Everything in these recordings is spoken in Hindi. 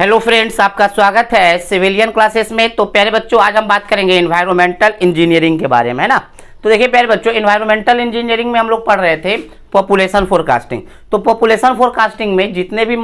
हेलो फ्रेंड्स, आपका स्वागत है सिविलियन क्लासेस में। तो प्यारे बच्चों, आज हम बात करेंगे एनवायरमेंटल इंजीनियरिंग के बारे में, है ना। तो देखिए प्यारे बच्चों, एनवायरमेंटल इंजीनियरिंग में हम लोग पढ़ रहे थे पॉपुलेशन फोरकास्टिंग। तो पॉपुलेशन फोरकास्टिंग में जितने भी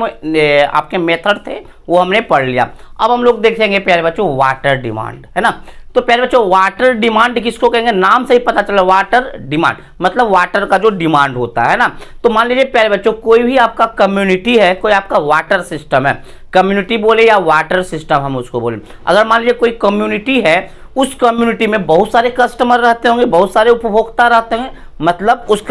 आपके मेथड थे वो हमने पढ़ लिया। अब हम लोग देखेंगे प्यारे बच्चों वाटर डिमांड, है ना। तो प्यारे बच्चों, वाटर डिमांड किसको कहेंगे? नाम से ही पता चला, वाटर डिमांड मतलब वाटर का जो डिमांड होता है ना। तो मान लीजिए प्यारे बच्चों, कोई भी आपका कम्युनिटी है, कोई आपका वाटर सिस्टम है, कम्युनिटी बोले या वाटर सिस्टम हम उसको बोले। अगर मान लीजिए कोई कम्युनिटी है, उस कम्युनिटी में बहुत सारे कस्टमर रहते होंगे, बहुत सारे उपभोक्ता रहते हैं, मतलब उस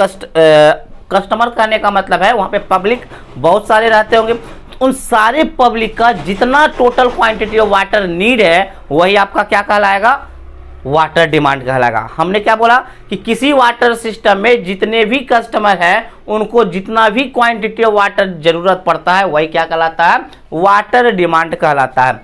कस्टमर कहने का मतलब है वहाँ पे पब्लिक बहुत सारे रहते होंगे। उन सारे पब्लिक का जितना total quantity of water need है वही आपका क्या कहलाएगा? वाटर डिमांड कहलाएगा। हमने क्या बोला कि किसी वाटर सिस्टम में जितने भी कस्टमर हैं उनको जितना भी क्वांटिटी ऑफ वाटर जरूरत पड़ता है वही क्या कहलाता है? वाटर डिमांड कहलाता है।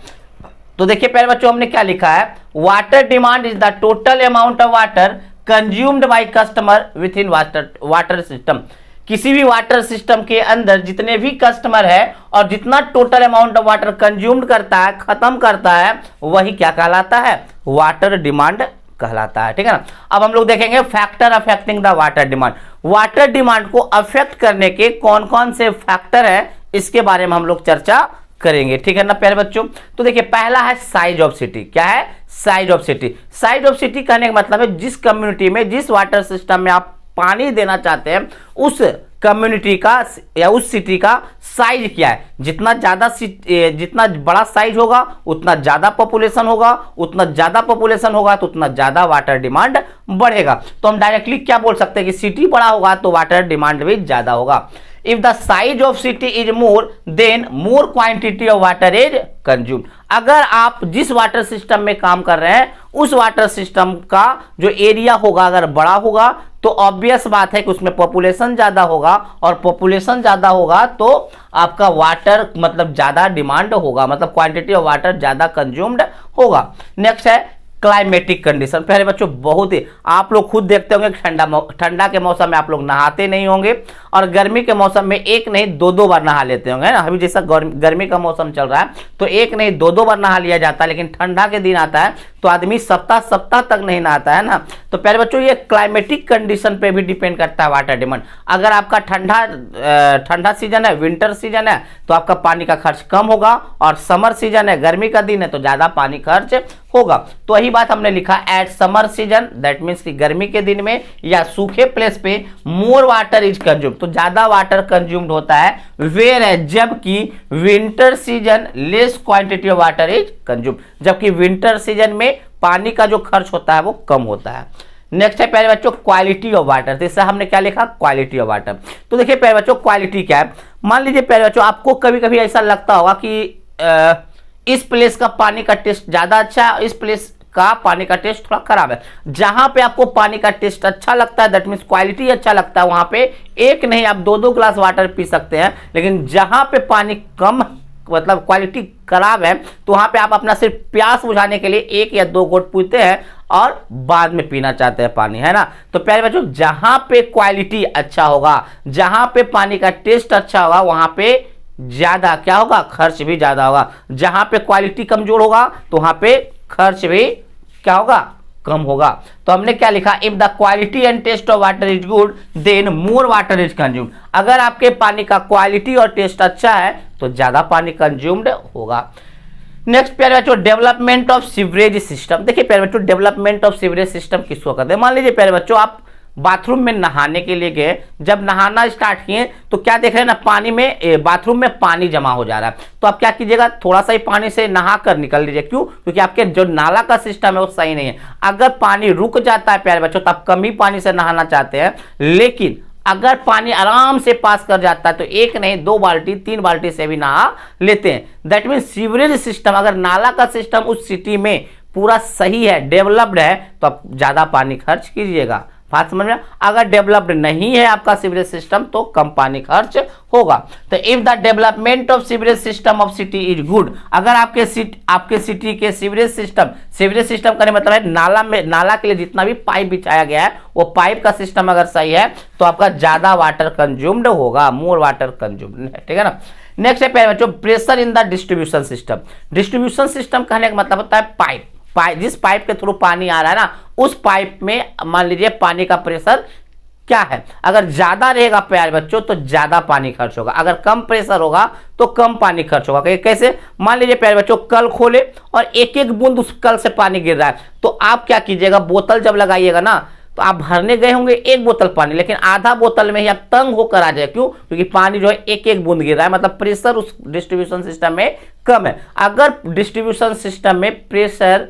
तो देखिए प्यारे बच्चों, हमने क्या लिखा है? Water demand is the total amount of water consumed by customer with in water system. किसी भी वाटर सिस्टम के अंदर जितने भी कस्टमर है और जितना total amount of water consumed करता है, खत्म करता है, वही क्या कहलाता है? वाटर डिमांड कहलाता है। ठीक है ना। अब हम लोग देखेंगे factor affecting the water demand. Water demand को अफेक्ट करने के कौन कौन से फैक्टर है, इसके बारे में हम लोग चर्चा करेंगे। ठीक है ना प्यारे बच्चों। तो देखिए, पहला है साइज ऑफ सिटी। क्या है? Size of city. Size of city कहने का मतलब है जिस कम्युनिटी में, जिस वाटर सिस्टम में आप पानी देना चाहते हैं, उस कम्युनिटी का या उस सिटी का साइज क्या है। जितना बड़ा साइज होगा उतना ज्यादा पॉपुलेशन होगा, उतना ज्यादा पॉपुलेशन होगा तो उतना ज्यादा वाटर डिमांड बढ़ेगा। तो हम डायरेक्टली क्या बोल सकते हैं कि सिटी बड़ा होगा तो वाटर डिमांड भी ज्यादा होगा। If the size of city is more, then more quantity of water is consumed। अगर आप जिस वाटर सिस्टम में काम कर रहे हैं उस वाटर सिस्टम का जो एरिया होगा अगर बड़ा होगा तो ऑब्वियस बात है कि उसमें पॉपुलेशन ज्यादा होगा, और पॉपुलेशन ज्यादा होगा तो आपका वाटर मतलब ज्यादा डिमांड होगा, मतलब क्वांटिटी ऑफ वाटर ज्यादा कंज्यूम्ड होगा। नेक्स्ट है क्लाइमेटिक कंडीशन। पहले बच्चों, बहुत ही आप लोग खुद देखते होंगे ठंडा के मौसम में आप लोग नहाते नहीं होंगे, और गर्मी के मौसम में एक नहीं दो बार नहा लेते होंगे, है ना। अभी जैसा गर्मी का मौसम चल रहा है तो एक नहीं दो बार नहा लिया जाता है, लेकिन ठंडा के दिन आता है तो आदमी सप्ताह तक नहीं नहाता है ना। तो प्यारे बच्चों, ये क्लाइमेटिक कंडीशन पे भी डिपेंड करता है वाटर डिमांड। अगर आपका ठंडा सीजन है, विंटर सीजन है, तो आपका पानी का खर्च कम होगा, और समर सीजन है, गर्मी का दिन है, तो ज्यादा पानी खर्च होगा। तो वही बात हमने लिखा at summer season, that means कि गर्मी के दिन में या सूखे प्लेस पे मोर वाटर इज कंज्यूम, तो ज्यादा वाटर कंज्यूम्ड होता है। वेयर है, जबकि winter season less quantity of water is consume, जबकि विंटर सीजन में पानी का जो खर्च होता है वो कम होता है। नेक्स्ट है प्यारे बच्चों क्वालिटी ऑफ वाटर। तो इससे हमने क्या लिखा? Quality of water. तो देखिए प्यारे बच्चों, क्वालिटी क्या है? मान लीजिए प्यारे बच्चों, आपको कभी कभी ऐसा लगता होगा कि इस प्लेस का पानी का टेस्ट ज्यादा अच्छा है, इस प्लेस का पानी का टेस्ट थोड़ा खराब है। जहां पे आपको पानी का टेस्ट अच्छा लगता है, दैट मीन्स क्वालिटी अच्छा लगता है, वहां पे एक नहीं आप दो ग्लास वाटर पी सकते हैं। लेकिन जहां पे पानी कम मतलब क्वालिटी खराब है तो वहां पे आप अपना सिर्फ प्यास बुझाने के लिए एक या दो घोट पीते हैं और बाद में पीना चाहते हैं पानी, है ना। तो प्यारे बच्चों, जहां पे क्वालिटी अच्छा होगा, जहां पे पानी का टेस्ट अच्छा होगा, वहां पे ज्यादा क्या होगा? खर्च भी ज्यादा होगा। जहां पे क्वालिटी कमजोर होगा तो वहां पे खर्च भी क्या होगा? कम होगा। तो हमने क्या लिखा? If the quality and taste of water is good then more water is consumed. अगर आपके पानी का क्वालिटी और टेस्ट अच्छा है तो ज्यादा पानी कंज्यूम्ड होगा। नेक्स्ट प्यारे बच्चों, डेवलपमेंट ऑफ सीवरेज सिस्टम। देखिए प्यारे बच्चों, डेवलपमेंट ऑफ सीवरेज सिस्टम किसको कहते हैं? मान लीजिए प्यारे बच्चों, आप बाथरूम में नहाने के लिए गए, जब नहाना स्टार्ट किए तो क्या देख रहे हैं ना, पानी में बाथरूम में पानी जमा हो जा रहा है। तो आप क्या कीजिएगा? थोड़ा सा ही पानी से नहा कर निकल लीजिए। क्यों? क्योंकि आपके जो नाला का सिस्टम है वो सही नहीं है। अगर पानी रुक जाता है प्यारे बच्चों तो आप कम ही पानी से नहाना चाहते हैं, लेकिन अगर पानी आराम से पास कर जाता है तो एक नहीं दो बाल्टी तीन बाल्टी से भी नहा लेते हैं। दैट मीन सीवरेज सिस्टम, अगर नाला का सिस्टम उस सिटी में पूरा सही है, डेवलप्ड है, तो आप ज्यादा पानी खर्च कीजिएगा। बात समझ में? अगर डेवलप्ड नहीं है आपका सीवरेज सिस्टम तो कम पानी खर्च होगा। तो if the development of sewerage system of city is good, अगर आपके सिटी के सीवरेज सिस्टम का मतलब है नाला के लिए जितना भी पाइप बिछाया गया है वो पाइप का सिस्टम अगर सही है तो आपका ज्यादा वाटर कंज्यूम्ड होगा, मोर वाटर कंज्यूम्ड, ठीक है ना। नेक्स्ट है प्यारे बच्चों pressure in the distribution system. Distribution system कहने का मतलब होता है पाइप, जिस पाइप के थ्रू पानी आ रहा है ना, उस पाइप में मान लीजिए पानी का प्रेशर क्या है। अगर ज्यादा रहेगा प्यारे बच्चों तो ज्यादा पानी खर्च होगा, अगर कम प्रेशर होगा तो कम पानी खर्च होगा। कैसे, मान लीजिए प्यारे बच्चों कल खोले और एक एक बूंद उस कल से पानी गिर रहा है, तो आप क्या कीजिएगा, बोतल जब लगाइएगा ना तो आप भरने गए होंगे एक बोतल पानी, लेकिन आधा बोतल में ही आप तंग होकर आ जाए। क्यों, क्योंकि पानी जो है एक एक बूंद गिर रहा है, मतलब प्रेशर उस डिस्ट्रीब्यूशन सिस्टम में कम है। अगर डिस्ट्रीब्यूशन सिस्टम में प्रेशर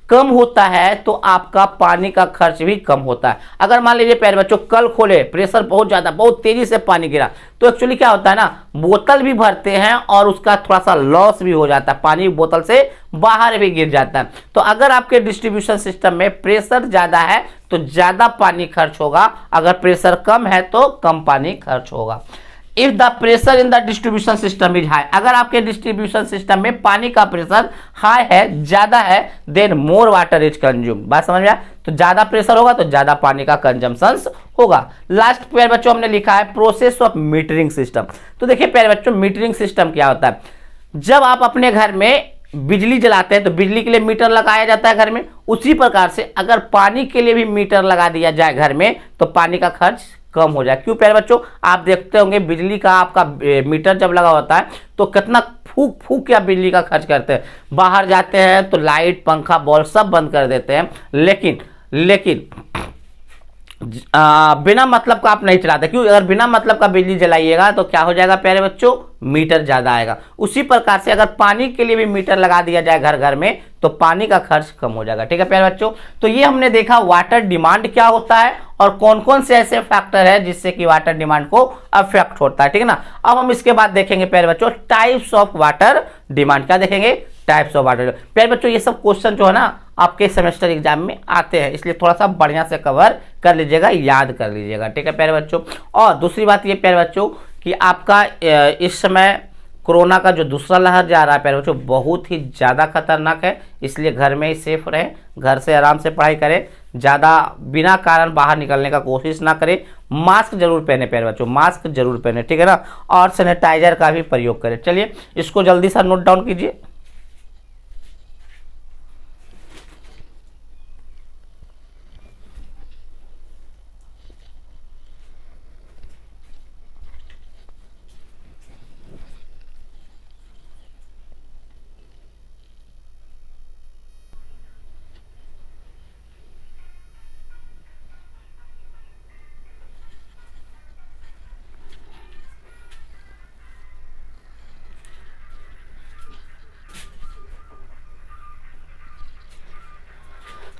कम होता है तो आपका पानी का खर्च भी कम होता है। अगर मान लीजिए प्यारे बच्चों कल खोले, प्रेशर बहुत ज्यादा, बहुत तेजी से पानी गिरा, तो एक्चुअली क्या होता है ना, बोतल भी भरते हैं और उसका थोड़ा सा लॉस भी हो जाता है, पानी बोतल से बाहर भी गिर जाता है। तो अगर आपके डिस्ट्रीब्यूशन सिस्टम में प्रेशर ज्यादा है तो ज्यादा पानी खर्च होगा, अगर प्रेशर कम है तो कम पानी खर्च होगा। If the pressure in the distribution system is high, अगर आपके डिस्ट्रीब्यूशन सिस्टम में पानी का प्रेशर हाई है, ज्यादा है, then more water is consume. बात समझ में आया, तो ज्यादा प्रेशर होगा तो ज्यादा पानी का कंजम्पशन होगा। लास्ट प्यारे बच्चों हमने लिखा है प्रोसेस ऑफ मीटरिंग सिस्टम। तो देखिए प्यारे बच्चों मीटरिंग सिस्टम क्या होता है, जब आप अपने घर में बिजली जलाते हैं तो बिजली के लिए मीटर लगाया जाता है घर में, उसी प्रकार से अगर पानी के लिए भी मीटर लगा दिया जाए घर में तो पानी का खर्च कम हो जाए। क्यों प्यारे बच्चों, आप देखते होंगे बिजली का आपका मीटर जब लगा होता है तो कितना फूक फूक के आप बिजली का खर्च करते हैं। बाहर जाते हैं तो लाइट पंखा बॉल सब बंद कर देते हैं, लेकिन बिना मतलब का आप नहीं चलाते। क्यों, अगर बिना मतलब का बिजली जलाइएगा तो क्या हो जाएगा प्यारे बच्चों, मीटर ज्यादा आएगा। उसी प्रकार से अगर पानी के लिए भी मीटर लगा दिया जाए घर घर में तो पानी का खर्च कम हो जाएगा। ठीक है प्यारे बच्चों, तो ये हमने देखा वाटर डिमांड क्या होता है और कौन कौन से ऐसे फैक्टर है जिससे कि वाटर डिमांड को अफेक्ट होता है। ठीक है ना, अब हम इसके बाद देखेंगे प्यारे बच्चों टाइप्स ऑफ वाटर डिमांड। क्या देखेंगे, टाइप्स ऑफ वाटर। प्यारे बच्चों ये सब क्वेश्चन जो है ना आपके सेमेस्टर एग्जाम में आते हैं, इसलिए थोड़ा सा बढ़िया से कवर कर लीजिएगा, याद कर लीजिएगा। ठीक है प्यारे बच्चों, और दूसरी बात ये प्यारे बच्चों कि आपका इस समय कोरोना का जो दूसरा लहर जा रहा है प्यारे बच्चों बहुत ही ज़्यादा खतरनाक है, इसलिए घर में ही सेफ रहें, घर से आराम से पढ़ाई करें, ज़्यादा बिना कारण बाहर निकलने का कोशिश ना करें। मास्क जरूर पहने प्यारे बच्चों, मास्क जरूर पहने, ठीक है ना, और सैनिटाइजर का भी प्रयोग करें। चलिए इसको जल्दी सा नोट डाउन कीजिए।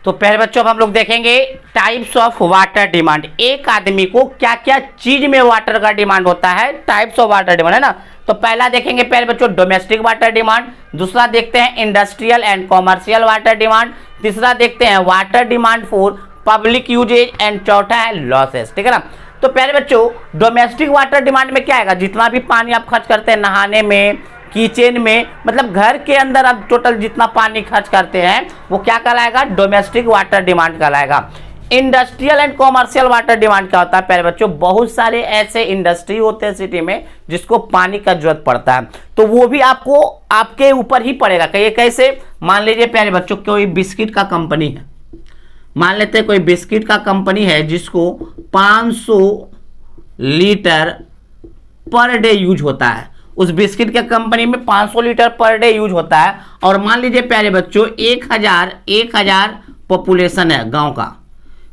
तो पहले बच्चों अब हम लोग देखेंगे टाइप्स ऑफ वाटर डिमांड। एक आदमी को क्या क्या चीज में वाटर का डिमांड होता है, टाइप्स ऑफ वाटर डिमांड, है ना। तो पहला देखेंगे पहले बच्चों डोमेस्टिक वाटर डिमांड, दूसरा देखते हैं industrial and commercial water demand, तीसरा देखते हैं water demand for public usages and चौथा है लॉसेस। ठीक है ना, तो पहले बच्चों डोमेस्टिक वाटर डिमांड में क्या आएगा, जितना भी पानी आप खर्च करते हैं नहाने में, किचन में, मतलब घर के अंदर आप टोटल जितना पानी खर्च करते हैं वो क्या कहलाएगा, डोमेस्टिक वाटर डिमांड कहलाएगा। Industrial and commercial water demand क्या होता है प्यारे बच्चों, बहुत सारे ऐसे इंडस्ट्री होते हैं सिटी में जिसको पानी का जरूरत पड़ता है, तो वो भी आपको आपके ऊपर ही पड़ेगा। कहिए कैसे, मान लीजिए प्यारे बच्चों कोई बिस्किट का कंपनी है, मान लेते हैं कोई बिस्किट का कंपनी है जिसको 500 लीटर पर डे यूज होता है, उस बिस्किट के कंपनी में 500 लीटर पर डे यूज होता है, और मान लीजिए प्यारे बच्चों 1000 पॉपुलेशन है गांव का,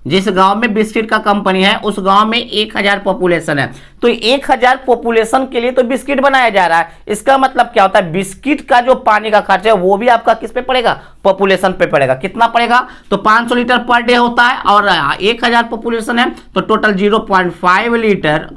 जिस गांव में बिस्किट का कंपनी है उस गांव में 1000 पॉपुलेशन है, तो 1000 पॉपुलेशन के लिए तो बिस्किट बनाया जा रहा है। इसका मतलब क्या होता है, बिस्किट का जो पानी का खर्च है वो भी आपका किस पे पड़ेगा, पॉपुलेशन पे पड़ेगा। कितना पड़ेगा, तो 500 लीटर पर डे होता है और 1000 पॉपुलेशन है तो टोटल 0.5 लीटर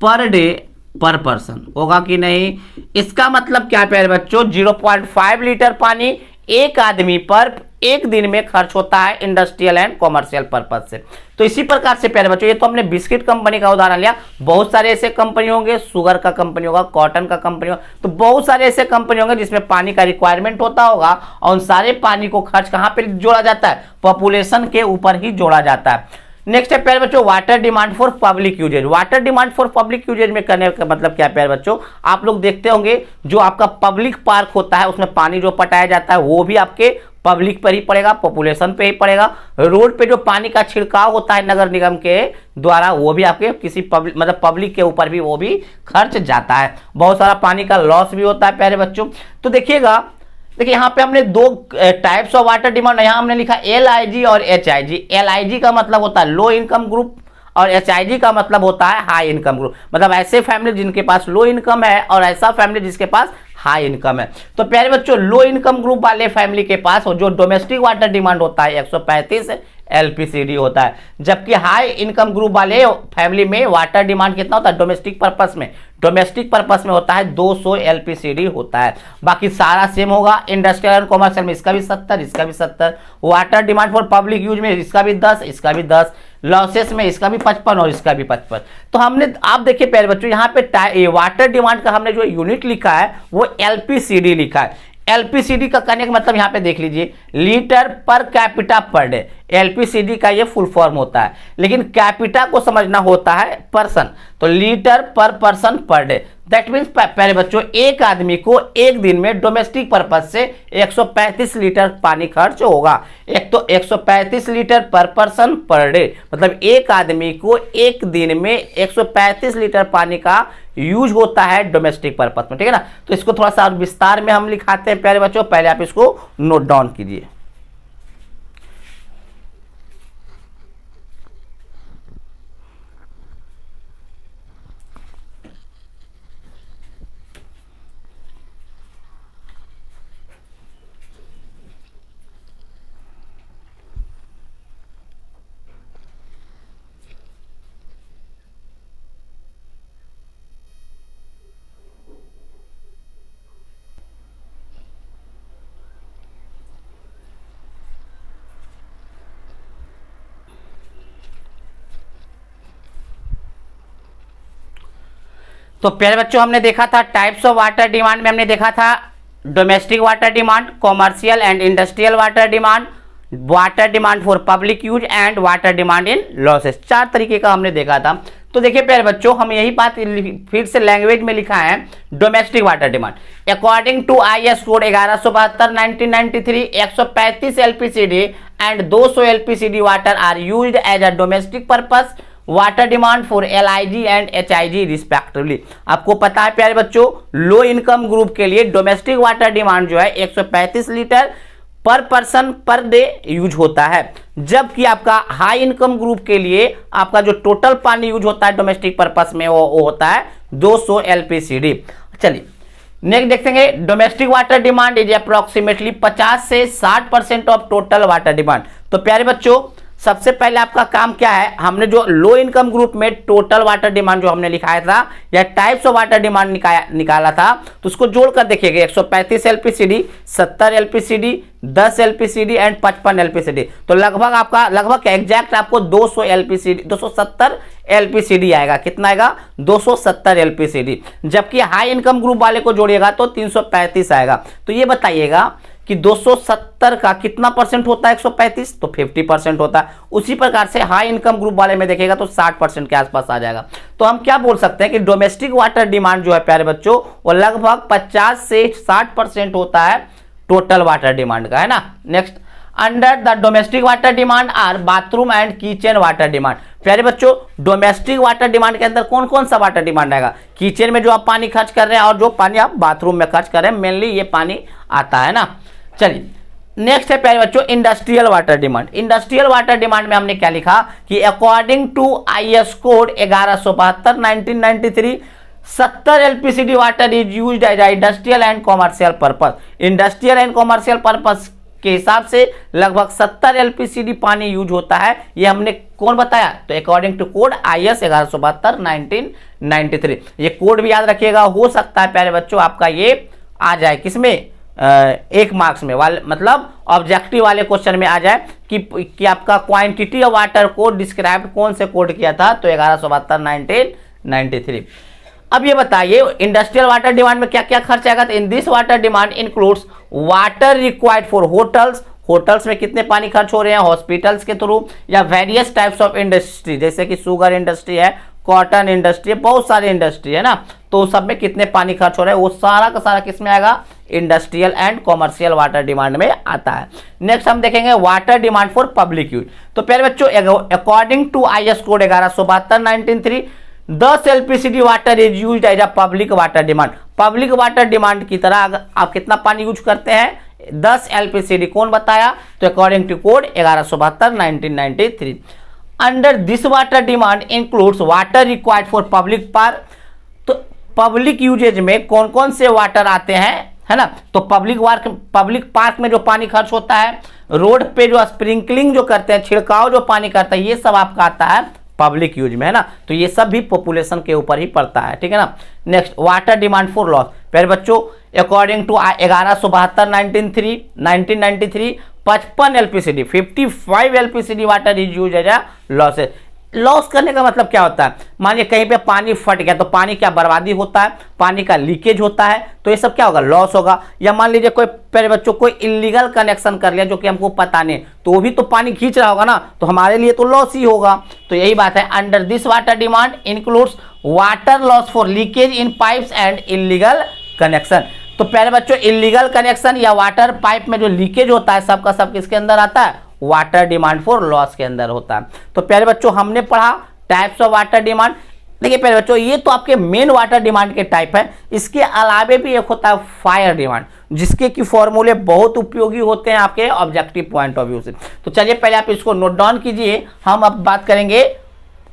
पर डे पर पर्सन होगा कि नहीं। इसका मतलब क्या प्यारे बच्चों, 0.5 लीटर पानी एक आदमी पर एक दिन में खर्च होता है इंडस्ट्रियल एंड कॉमर्शियल पर्पज से। तो इसी प्रकार से प्यारे बच्चों, ये तो हमने बिस्किट कंपनी का उदाहरण लिया, बहुत सारे ऐसे कंपनी होंगे, शुगर का कंपनी होगा, कॉटन का कंपनी होगा, तो बहुत सारे ऐसे कंपनी होंगे जिसमें पानी का रिक्वायरमेंट होता होगा, और उन सारे पानी को खर्च कहां पे जोड़ा जाता है, पॉपुलेशन के ऊपर ही जोड़ा जाता है। नेक्स्ट है प्यारे बच्चों water demand for public usages. Water demand for public usages में करने का मतलब क्या है प्यारे बच्चों, आप लोग देखते होंगे जो आपका पब्लिक पार्क होता है उसमें पानी जो पटाया जाता है वो भी आपके पब्लिक पर ही पड़ेगा, पॉपुलेशन पे ही पड़ेगा। रोड पे जो पानी का छिड़काव होता है नगर निगम के द्वारा वो भी आपके किसी पब्लिक मतलब पब्लिक के ऊपर भी वो भी खर्च जाता है। बहुत सारा पानी का लॉस भी होता है प्यारे बच्चों। तो देखिएगा, देखिए यहाँ पे हमने दो टाइप्स ऑफ वाटर डिमांड, यहाँ हमने लिखा LIG और HIG। LIG का मतलब होता है लो इनकम ग्रुप और HIG का मतलब होता है हाई इनकम ग्रुप, मतलब ऐसे फैमिली जिनके पास लो इनकम है और ऐसा फैमिली जिसके पास हाई इनकम है। तो प्यारे बच्चों लो इनकम ग्रुप वाले फैमिली के पास जो डोमेस्टिक वाटर डिमांड होता है 135 LPCD होता है, जबकि हाई इनकम ग्रुप वाले फैमिली में वाटर डिमांड कितना होता है डोमेस्टिक पर्पस में होता है 200 LPCD होता है। बाकी सारा सेम होगा। इंडस्ट्रियल एंड कॉमर्शियल में इसका भी 70, इसका भी 70। Water demand for public use में इसका भी 10, इसका भी 10। लॉसेस में इसका भी 55 और इसका भी 55। तो हमने आप देखिए प्यारे बच्चों यहाँ पे वाटर डिमांड का हमने जो यूनिट लिखा है वो LPCD लिखा है। LPCD का करने का मतलब यहाँ पे देख लीजिए litre per capita per day. LPCD का ये फुल फॉर्म होता है, लेकिन कैपिटा को समझना होता है पर्सन, तो लीटर पर person per day. That means पहले बच्चों एक आदमी को एक दिन में डोमेस्टिक पर्पज से 135 लीटर पानी खर्च होगा। एक तो 135 लीटर पर पर्सन पर डे, मतलब एक आदमी को एक दिन में 135 लीटर पानी का यूज होता है डोमेस्टिक पर्पज में, ठीक है ना। तो इसको थोड़ा सा विस्तार में हम लिखाते हैं प्यारे बच्चों, पहले आप इसको नोट डाउन कीजिए। तो प्यारे बच्चों हमने देखा था टाइप्स ऑफ वाटर डिमांड में हमने देखा था domestic water demand, commercial and industrial water demand, water demand for public use and water demand in losses. 4 तरीके का हमने देखा था। तो देखिए प्यारे बच्चों हम यही बात फिर से लैंग्वेज में लिखा है domestic water demand according to IS code 1172 1993 135 LPCD and 200 LPCD water are used as a domestic purpose water demand for LIG and HIG रिस्पेक्टिवली। आपको पता है प्यारे बच्चों लो इनकम ग्रुप के लिए डोमेस्टिक वाटर डिमांड जो है 135 लीटर पर पर्सन पर डे यूज होता है, जबकि आपका हाई इनकम ग्रुप के लिए आपका जो टोटल पानी यूज होता है डोमेस्टिक पर्पस में वो होता है 200 LPCD। चलिए नेक्स्ट देखेंगे domestic water demand is approximately 50 से 60% ऑफ टोटल वाटर डिमांड। तो प्यारे बच्चों सबसे पहले आपका काम क्या है, हमने जो लो इनकम ग्रुप में टोटल वाटर डिमांड जो हमने लिखाया था या टाइप्स ऑफ वाटर डिमांड निकाला था तो उसको जोड़कर देखिएगा 135 LPCD, 70 LPCD, 10 LPCD and 55 LPCD। तो लगभग आपका लगभग एग्जैक्ट आपको 200 LPCD 270 LPCD आएगा। कितना आएगा 270 LPCD। जबकि हाई इनकम ग्रुप वाले को जोड़िएगा तो 335 आएगा। तो ये बताइएगा कि 270 का कितना परसेंट होता है 135, तो 50% होता है। उसी प्रकार से हाई इनकम ग्रुप वाले में देखेगा तो 60% के आसपास आ जाएगा। तो हम क्या बोल सकते हैं कि डोमेस्टिक वाटर डिमांड जो है प्यारे बच्चों वो लगभग 50 से 60% होता है टोटल वाटर डिमांड का, है ना। Next under the domestic water demand are bathroom and kitchen water demand. प्यारे बच्चों डोमेस्टिक वाटर डिमांड के अंदर कौन कौन सा वाटर डिमांड आएगा, किचन में जो आप पानी खर्च कर रहे हैं और जो पानी आप बाथरूम में खर्च कर रहे हैं, मेनली ये पानी आता है ना। चलिए नेक्स्ट है प्यारे बच्चों industrial water demand. Industrial water demand में हमने क्या लिखा कि according to IS code 1172 1993 70 LPCD water is used as industrial and commercial purpose. Industrial and commercial purpose के हिसाब से लगभग 70 LPCD पानी यूज होता है। ये हमने कौन बताया, तो अकॉर्डिंग टू कोड IS 1172 1993। ये कोड भी याद रखिएगा, हो सकता है प्यारे बच्चों आपका ये आ जाए किसमें 1 मार्क्स में वाले मतलब ऑब्जेक्टिव वाले क्वेश्चन में आ जाए कि आपका क्वांटिटी ऑफ वाटर को डिस्क्राइब कौन से कोड किया था, तो 1172 1993। अब ये बताइए इंडस्ट्रियल वाटर डिमांड में क्या क्या खर्च आएगा। तो in this water demand includes water required for hotels, hotels में कितने पानी खर्च हो रहे हैं, हॉस्पिटल्स के थ्रू, या वेरियस टाइप्स ऑफ इंडस्ट्री जैसे कि शुगर इंडस्ट्री है, कॉटन इंडस्ट्री है, बहुत सारे इंडस्ट्री है ना, तो सब में कितने पानी खर्च हो रहा है वो सारा का सारा किस में आएगा, industrial and commercial water demand में आता है। नेक्स्ट हम देखेंगे water demand for public use. तो प्यारे बच्चों according to IS code 1172/1903 10 LPCD water is used as a public water demand. Public water demand की तरह अगर आप कितना पानी यूज करते हैं 10 LPCD, कौन बताया, तो according to code 1172/1993। Under this water demand includes water required for public park. तो पब्लिक यूजेज में कौन कौन से वाटर आते हैं, है ना, तो पब्लिक पार्क में जो पानी खर्च होता है, रोड पे जो स्प्रिंकलिंग जो करते हैं, छिड़काव जो पानी करता है, ये सब आपका आता है पब्लिक यूज में, है ना, तो ये सब भी पॉपुलेशन के ऊपर ही पड़ता है, ठीक है ना। Next water demand for loss. प्यारे बच्चों according to 1172/1993 55 LPCD 55 LPCD water is use as losses. Loss करने का मतलब क्या होता है, मानिए कहीं पे पानी फट गया तो पानी क्या बर्बादी होता है, पानी का लीकेज होता है, तो ये सब क्या होगा, लॉस होगा। या मान लीजिए कोई प्यारे बच्चों कोई इलीगल कनेक्शन कर लिया जो कि हमको पता नहीं, तो वो भी तो पानी खींच रहा होगा ना, तो हमारे लिए तो लॉस ही होगा। तो यही बात है, under this water demand includes water loss for leakage in pipes and illegal connection. तो प्यारे बच्चों इलीगल कनेक्शन या वाटर पाइप में जो लीकेज होता है सबका सब किसके अंदर आता है, वाटर डिमांड फॉर लॉस के अंदर होता है। तो प्यारे बच्चों हमने पढ़ा टाइप्स ऑफ वाटर डिमांड। देखिए प्यारे बच्चों ये तो आपके मेन वाटर डिमांड के टाइप है, इसके अलावे भी एक होता है फायर डिमांड, जिसके की फॉर्मूले बहुत उपयोगी होते हैं आपके ऑब्जेक्टिव पॉइंट ऑफ व्यू से। तो चलिए पहले आप इसको नोट डाउन कीजिए, हम अब बात करेंगे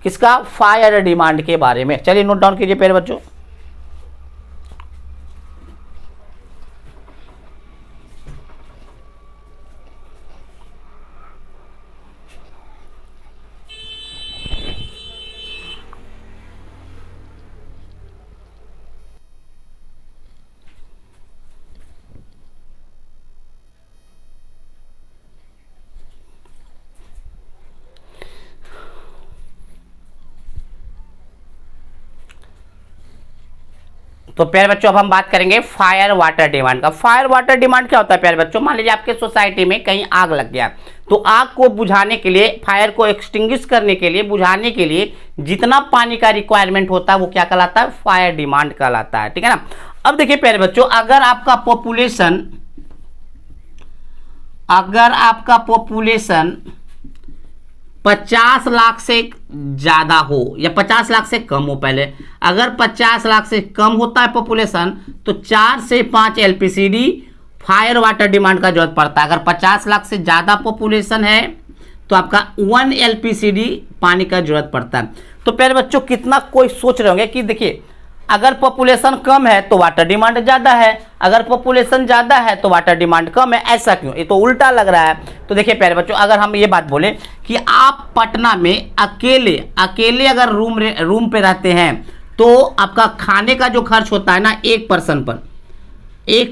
किसका, फायर डिमांड के बारे में। चलिए नोट डाउन कीजिए प्यारे बच्चों। तो प्यारे बच्चों अब हम बात करेंगे फायर वाटर डिमांड का। फायर वाटर डिमांड क्या होता है प्यारे बच्चों, मान लीजिए आपके सोसाइटी में कहीं आग लग गया, तो आग को बुझाने के लिए, फायर को एक्सटिंग्विश करने के लिए, बुझाने के लिए जितना पानी का रिक्वायरमेंट होता है वो क्या कहलाता है, फायर डिमांड कहलाता है, ठीक है ना। अब देखिए प्यारे बच्चों अगर आपका पॉपुलेशन 50 लाख से ज्यादा हो या 50 लाख से कम हो, पहले अगर 50 लाख से कम होता है पॉपुलेशन तो 4 से 5 LPCD फायर वाटर डिमांड का जरूरत पड़ता है। अगर 50 लाख से ज्यादा पॉपुलेशन है तो आपका 1 LPCD पानी का जरूरत पड़ता है। तो प्यारे बच्चों कितना कोई सोच रहे होंगे कि देखिए अगर पॉपुलेशन कम है तो वाटर डिमांड ज्यादा है, अगर पॉपुलेशन ज्यादा है तो वाटर डिमांड कम है, ऐसा क्यों, ये तो उल्टा लग रहा है। तो देखिए प्यारे बच्चों अगर हम ये बात बोले कि आप पटना में अकेले अगर रूम पे रहते हैं तो आपका खाने का जो खर्च होता है ना एक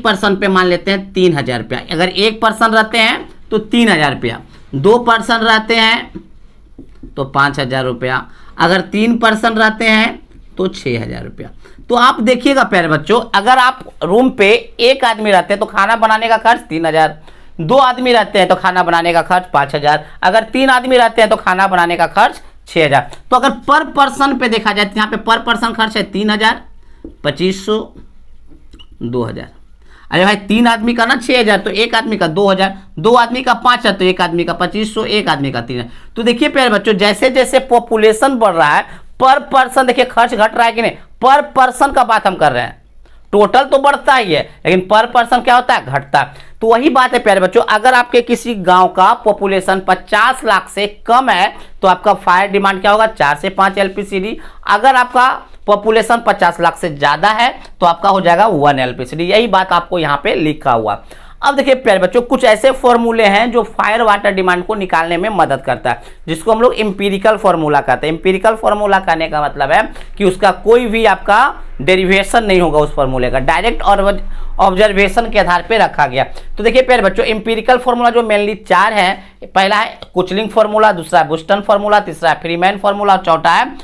पर्सन पे मान लेते हैं 3000 रुपया। अगर एक पर्सन रहते हैं तो 3000 रुपया, 2 पर्सन रहते हैं तो 5000 रुपया, अगर 3 पर्सन रहते हैं तो 6000 रुपया। तो आप देखिएगा प्यारे बच्चों अगर आप रूम पे एक आदमी रहते हैं तो खाना बनाने का खर्च 3000, 2 आदमी रहते हैं तो खाना बनाने का खर्च 5000, अगर 3 आदमी रहते हैं तो खाना बनाने का खर्च 6000। तो अगर पर पर्सन पे देखा जाए तो यहाँ पे पर पर्सन खर्च है 3000, 2500, 2000। अरे भाई 3 आदमी का ना 6000 तो एक आदमी का 2000, 2 आदमी का 5000 तो एक आदमी का 2500, एक आदमी का 3000। तो देखिए प्यारे बच्चों जैसे जैसे पॉपुलेशन बढ़ रहा है पर पर्सन देखिए खर्च घट रहा है कि नहीं, पर पर्सन का बात हम कर रहे हैं, टोटल तो बढ़ता ही है लेकिन पर पर्सन क्या होता है, घटता है। तो वही बात है प्यारे बच्चों अगर आपके किसी गांव का पॉपुलेशन 50 लाख से कम है तो आपका फायर डिमांड क्या होगा, 4 से 5 LPCD। अगर आपका पॉपुलेशन 50 लाख से ज्यादा है तो आपका हो जाएगा 1 LPCD। यही बात आपको यहाँ पे लिखा हुआ। अब देखिए प्यारे बच्चों कुछ ऐसे फॉर्मूले हैं जो फायर वाटर डिमांड को निकालने में मदद करता है, जिसको हम लोग एम्पिरिकल फॉर्मूला कहते हैं। एम्पिरिकल फॉर्मूला कहने का मतलब है कि उसका कोई भी आपका डेरिवेशन नहीं होगा उस फॉर्मूले का, डायरेक्ट और ऑब्जर्वेशन के आधार पे रखा गया। तो देखिए प्यारे बच्चों एम्पिरिकल फॉर्मूला जो मेनली 4 है, पहला है कुचलिंग फॉर्मूला, दूसरा बुस्टन फॉर्मूला, तीसरा फ्रीमैन फॉर्मूला और चौथा है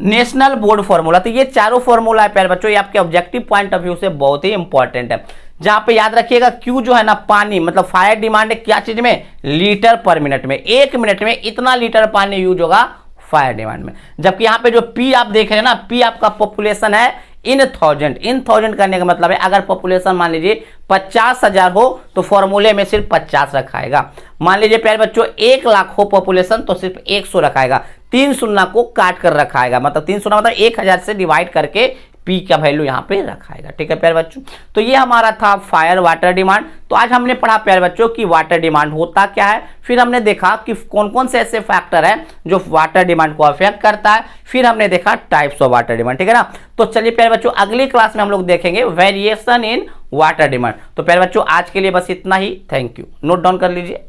नेशनल बोर्ड फॉर्मूला। तो ये चारों फॉर्मूला है प्यारे बच्चों, ये आपके ऑब्जेक्टिव पॉइंट ऑफ व्यू से बहुत ही इंपॉर्टेंट है। जहां पे याद रखिएगा क्यू जो है ना पानी, मतलब फायर डिमांड है क्या चीज में, लीटर पर मिनट में, 1 मिनट में इतना लीटर पानी यूज होगा फायर डिमांड में। जबकि यहाँ पे जो पी आप देख रहे हैं ना, पी आपका पॉपुलेशन है इन थाउजेंड करने का मतलब है अगर पॉपुलेशन मान लीजिए 50,000 हो तो फॉर्मूले में सिर्फ 50 रखाएगा। मान लीजिए प्यारे बच्चों 1 लाख हो पॉपुलेशन तो सिर्फ 100 रखाएगा, 3 शून्य को काट कर रखाएगा, मतलब 3 शून्य मतलब 1000 से डिवाइड करके पी का वैल्यू यहाँ पे रखाएगा। ठीक है प्यारे बच्चों, तो ये हमारा था फायर वाटर डिमांड। तो आज हमने पढ़ा प्यारे बच्चों कि वाटर डिमांड होता क्या है, फिर हमने देखा कि कौन कौन से ऐसे फैक्टर हैं जो वाटर डिमांड को अफेक्ट करता है, फिर हमने देखा टाइप्स ऑफ वाटर डिमांड। ठीक है ना, तो चलिए प्यारे बच्चों अगली क्लास में हम लोग देखेंगे वेरिएशन इन वाटर डिमांड। तो प्यारे बच्चों आज के लिए बस इतना ही, थैंक यू, नोट डाउन कर लीजिए।